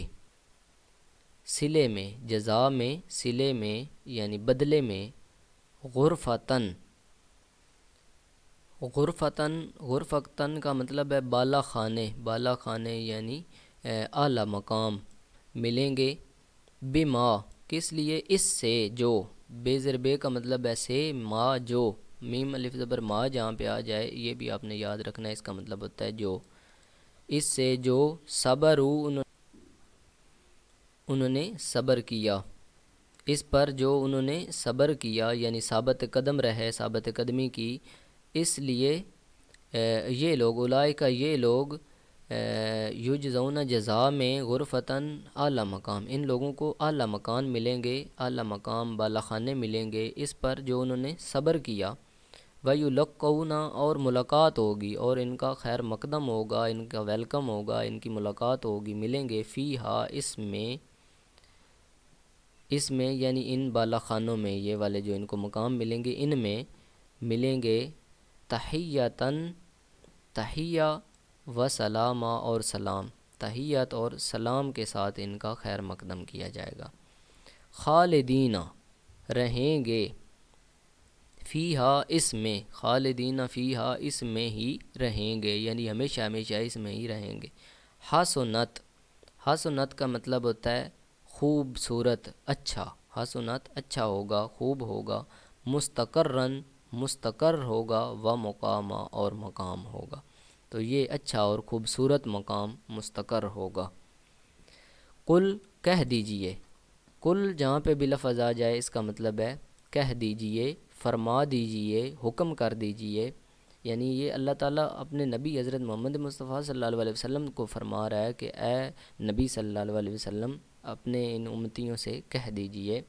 صلے میں، جزا میں، صلے میں یعنی بدلے میں، غرفتن، غرفتن، غرفتن کا مطلب ہے بالا خانے، بالا خانے یعنی اعلیٰ مقام، ملیں گے، بما کس لیے، اس سے جو، بے زر بے کا مطلب ہے سے، ما جو، میم الف زبر ما جہاں پہ آ جائے یہ بھی آپ نے یاد رکھنا ہے، اس کا مطلب ہوتا ہے جو، اس سے جو، صبرو انہوں نے صبر کیا، اس پر جو انہوں نے صبر کیا یعنی ثابت قدم رہے، ثابت قدمی کی، اس لیے یہ لوگ، اولئک یہ لوگ، یجزون جزا میں، غرفتاً اعلیٰ مقام، ان لوگوں کو اعلیٰ مکان ملیں گے، اعلیٰ مقام بالا خانے ملیں گے، اس پر جو انہوں نے صبر کیا، وَيُلَقَّوْنَ اور ملاقات ہوگی، اور ان کا خیر مقدم ہوگا، ان کا ویلکم ہوگا، ان کی ملاقات ہوگی، ملیں گے، فیہا اس میں یعنی ان بالا خانوں میں، یہ والے جو ان کو مقام ملیں گے ان میں ملیں گے، تحیتاً تحیہ و سلامہ اور سلام، تحیت اور سلام کے ساتھ ان کا خیر مقدم کیا جائے گا، خالدین رہیں گے، فیہا اس میں، خالدین فیہا اس میں ہی رہیں گے، یعنی ہمیشہ ہمیشہ اس میں ہی رہیں گے۔ حسنت، حسنت کا مطلب ہوتا ہے خوبصورت، اچھا، حسنت اچھا ہوگا، خوب ہوگا، مستقرن مستقر ہوگا، و مقامہ اور مقام ہوگا، تو یہ اچھا اور خوبصورت مقام مستقر ہوگا۔ قل کہہ دیجئے، قل جہاں پہ بھی لفظ آ جائے اس کا مطلب ہے کہہ دیجئے، فرما دیجئے، حکم کر دیجئے، یعنی یہ اللہ تعالیٰ اپنے نبی حضرت محمد مصطفیٰ صلی اللہ علیہ وسلم کو فرما رہا ہے کہ اے نبی صلی اللہ علیہ وسلم اپنے ان امتیوں سے کہہ دیجئے،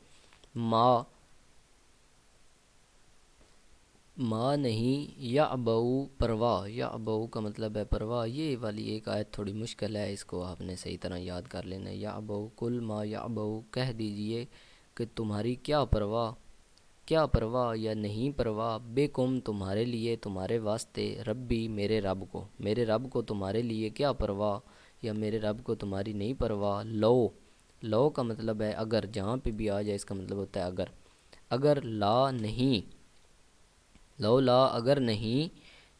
ما نہیں، یعبؤ پرواہ، یعبؤ کا مطلب ہے پرواہ، یہ والی ایک آیت تھوڑی مشکل ہے، اس کو آپ نے صحیح طرح یاد کر لینا ہے۔ یعبؤ، کل ما یعبؤ، کہہ دیجئے کہ تمہاری کیا پرواہ، کیا پرواہ یا نہیں پرواہ، بکم تمہارے لیے، تمہارے واسطے، ربی میرے رب کو، میرے رب کو تمہارے لیے کیا پرواہ، یا میرے رب کو تمہاری نہیں پرواہ۔ لو کا مطلب ہے اگر، جہاں پہ بھی آ جائے اس کا مطلب ہوتا ہے اگر، اگر لا نہیں، لولا اگر نہیں،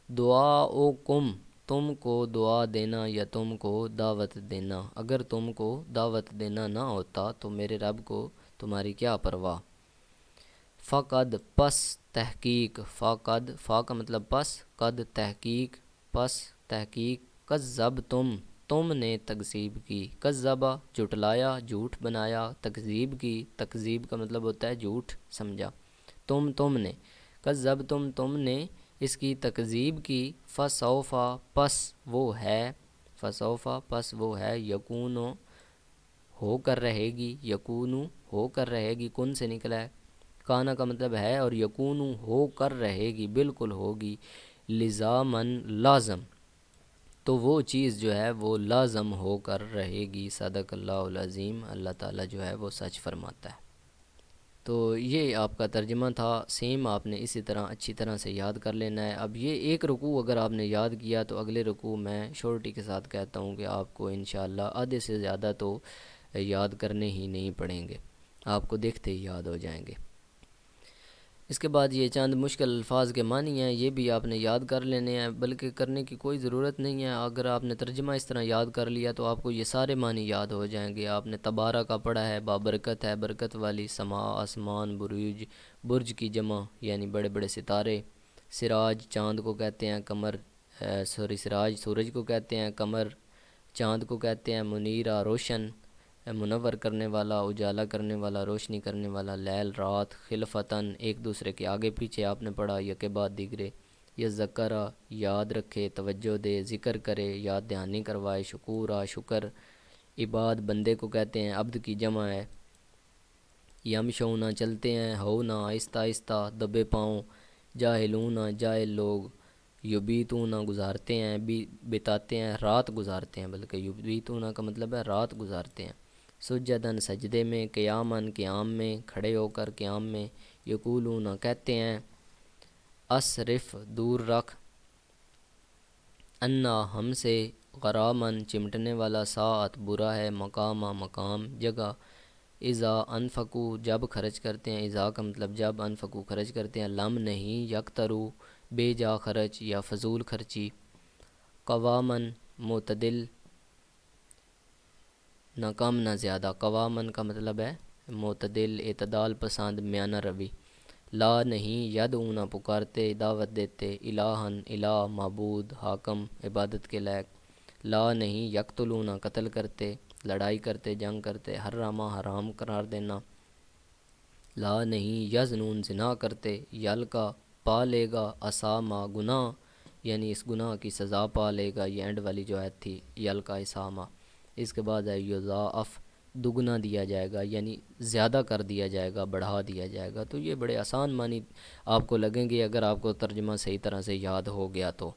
دعاؤکم تم کو دعا دینا یا تم کو دعوت دینا، اگر تم کو دعوت دینا نہ ہوتا تو میرے رب کو تمہاری کیا پرواہ۔ فقد پس تحقیق، فقد فا کا مطلب پس، قد تحقیق، پس تحقیق، کذب تم نے تکذیب کی، کذبہ جھٹلایا، جھوٹ بنایا، تکذیب کی، تکذیب کا مطلب ہوتا ہے جھوٹ سمجھا، تم نے، کذب تم نے اس کی تکذیب کی، فسوفا پس وہ ہے، فسوفا پس وہ ہے، یکونو ہو کر رہے گی، یکونو ہو کر رہے گی، کن سے نکلا ہے، کانا کا مطلب ہے، اور یکونو ہو کر رہے گی، بالکل ہوگی، لزامن لازم، تو وہ چیز جو ہے وہ لازم ہو کر رہے گی۔ صدق اللہ العظیم، اللہ تعالیٰ جو ہے وہ سچ فرماتا ہے۔ تو یہ آپ کا ترجمہ تھا، سیم آپ نے اسی طرح اچھی طرح سے یاد کر لینا ہے۔ اب یہ ایک رکوع اگر آپ نے یاد کیا تو اگلے رکوع میں شورٹی کے ساتھ کہتا ہوں کہ آپ کو انشاءاللہ آدھے سے زیادہ تو یاد کرنے ہی نہیں پڑیں گے، آپ کو دیکھتے ہی یاد ہو جائیں گے۔ اس کے بعد یہ چند مشکل الفاظ کے معنی ہیں، یہ بھی آپ نے یاد کر لینے ہیں، بلکہ کرنے کی کوئی ضرورت نہیں ہے، اگر آپ نے ترجمہ اس طرح یاد کر لیا تو آپ کو یہ سارے معنی یاد ہو جائیں گے۔ آپ نے تبارہ کا پڑھا ہے، بابرکت ہے، برکت والی، سما آسمان، بروج برج کی جمع یعنی بڑے بڑے ستارے، سراج چاند کو کہتے ہیں، قمر سراج سورج کو کہتے ہیں، قمر چاند کو کہتے ہیں، منیرہ روشن، منور کرنے والا، اجالا کرنے والا، روشنی کرنے والا، لیل رات، خلفتاً ایک دوسرے کے آگے پیچھے آپ نے پڑھا، یکے بعد دیگرے، یا ذکرہ یاد رکھے، توجہ دے، ذکر کرے، یاد دہانی کروائے، شکورہ شکر، عباد بندے کو کہتے ہیں، عبد کی جمع ہے، یمشونا چلتے ہیں، ہونا آہستہ آہستہ، دبے پاؤں، جاہلونا جاہل لوگ، یبیتونا گزارتے ہیں، بتاتے ہیں رات گزارتے ہیں، بلکہ یبیتونا کا مطلب ہے رات گزارتے ہیں، سجدن سجدے میں، قیامن قیام میں، کھڑے ہو کر قیام میں، یقولون کہتے ہیں، اصرف دور رکھ، انا ہم سے، غرامن چمٹنے والا، ساعت برا ہے، مقامہ مقام جگہ، اذا انفقو جب خرچ کرتے ہیں، اذا کا مطلب جب، انفقو خرچ کرتے ہیں، لم نہیں، یکترو بے جا خرچ یا فضول خرچی، قوامن معتدل، نہ کم نہ زیادہ، قوامن کا مطلب ہے معتدل، اعتدال پسند، میانہ روی، لا نہیں، یدعونا پکارتے، دعوت دیتے، الہن الہ معبود، حاکم عبادت کے لائق، لا نہیں، یقتلونا قتل کرتے، لڑائی کرتے، جنگ کرتے، حرامہ حرام قرار دینا، لا نہیں، یزنون زنا کرتے، یلکا پا لے گا، اسامہ گناہ یعنی اس گناہ کی سزا پا لے گا، یہ اینڈ والی جو آیت تھی، یلکا اسامہ، اس کے بعد ہے یضاعف دگنا دیا جائے گا، یعنی زیادہ کر دیا جائے گا، بڑھا دیا جائے گا، تو یہ بڑے آسان معنی آپ کو لگیں گے اگر آپ کو ترجمہ صحیح طرح سے یاد ہو گیا تو۔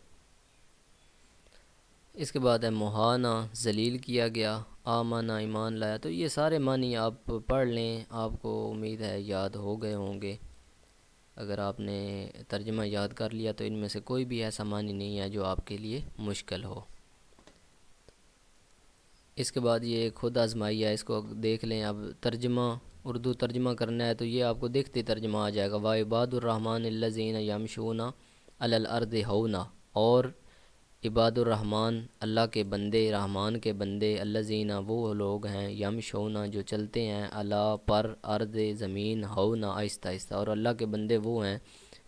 اس کے بعد ہے مہانا ذلیل کیا گیا، آمانا ایمان لایا، تو یہ سارے معنی آپ پڑھ لیں، آپ کو امید ہے یاد ہو گئے ہوں گے۔ اگر آپ نے ترجمہ یاد کر لیا تو ان میں سے کوئی بھی ایسا معنی نہیں ہے جو آپ کے لیے مشکل ہو۔ اس کے بعد یہ خود آزمائی ہے، اس کو دیکھ لیں۔ اب ترجمہ اردو ترجمہ کرنا ہے تو یہ آپ کو دیکھتے ترجمہ آ جائے گا، وَعِبَادُ الرَّحْمَنِ الَّذِينَ يَمْشُونَ عَلَى الْأَرْضِ هَوْنًا، اور عباد الرحمن اللہ کے بندے، رحمان کے بندے، الذین وہ لوگ ہیں، یمشونا جو چلتے ہیں، اللہ پر، ارض زمین، ہونا آہستہ آہستہ، اور اللہ کے بندے وہ ہیں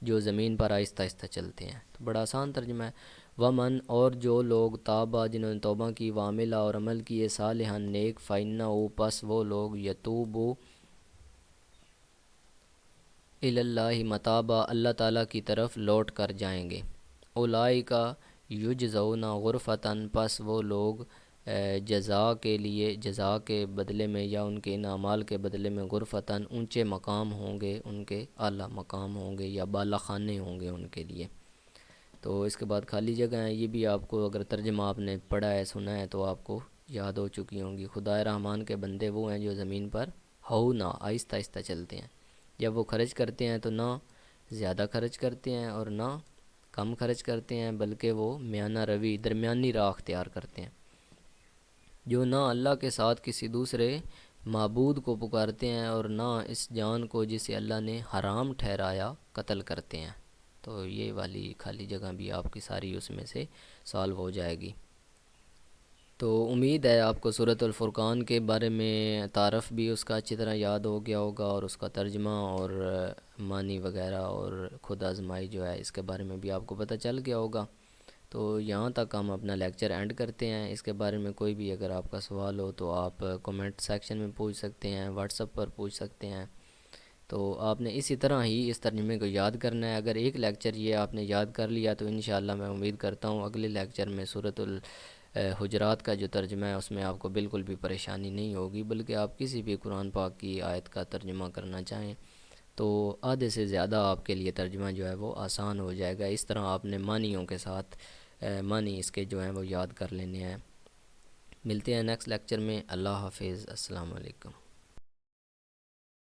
جو زمین پر آہستہ آہستہ چلتے ہیں۔ تو بڑا آسان ترجمہ ہے۔ ومن اور جو لوگ تابا جنہوں نے توبہ کی، واملہ اور عمل کیے، صالحا نیک، فإنہ پس وہ لوگ، یتوبو الی اللہ متابا اللہ تعالیٰ کی طرف لوٹ کر جائیں گے، اولئک یجزون غرفتاً پس وہ لوگ جزا کے لیے، جزا کے بدلے میں یا ان کے ان اعمال کے بدلے میں، غرفتاً اونچے مقام ہوں گے، ان کے اعلیٰ مقام ہوں گے یا بالا خانے ہوں گے ان کے لیے۔ تو اس کے بعد خالی جگہ ہیں، یہ بھی آپ کو اگر ترجمہ آپ نے پڑھا ہے، سنا ہے تو آپ کو یاد ہو چکی ہوں گی۔ خدائے رحمان کے بندے وہ ہیں جو زمین پر ہونا آہستہ آہستہ چلتے ہیں، جب وہ خرچ کرتے ہیں تو نہ زیادہ خرچ کرتے ہیں اور نہ کم خرچ کرتے ہیں، بلکہ وہ میانہ روی، درمیانی راہ اختیار کرتے ہیں، جو نہ اللہ کے ساتھ کسی دوسرے معبود کو پکارتے ہیں اور نہ اس جان کو جسے اللہ نے حرام ٹھہرایا قتل کرتے ہیں۔ تو یہ والی خالی جگہ بھی آپ کی ساری اس میں سے سالو ہو جائے گی۔ تو امید ہے آپ کو سورۃ الفرقان کے بارے میں تعارف بھی اس کا اچھی طرح یاد ہو گیا ہوگا، اور اس کا ترجمہ اور معنی وغیرہ اور خود آزمائی جو ہے اس کے بارے میں بھی آپ کو پتہ چل گیا ہوگا۔ تو یہاں تک ہم اپنا لیکچر اینڈ کرتے ہیں۔ اس کے بارے میں کوئی بھی اگر آپ کا سوال ہو تو آپ کومنٹ سیکشن میں پوچھ سکتے ہیں، واٹس ایپ پر پوچھ سکتے ہیں۔ تو آپ نے اسی طرح ہی اس ترجمے کو یاد کرنا ہے۔ اگر ایک لیکچر یہ آپ نے یاد کر لیا تو انشاءاللہ میں امید کرتا ہوں اگلے لیکچر میں سورۃ الحجرات کا جو ترجمہ ہے اس میں آپ کو بالکل بھی پریشانی نہیں ہوگی، بلکہ آپ کسی بھی قرآن پاک کی آیت کا ترجمہ کرنا چاہیں تو آدھے سے زیادہ آپ کے لیے ترجمہ جو ہے وہ آسان ہو جائے گا۔ اس طرح آپ نے معنیوں کے ساتھ معنی اس کے جو ہیں وہ یاد کر لینے ہیں۔ ملتے ہیں نیکسٹ لیکچر میں۔ اللہ حافظ، السلام علیکم۔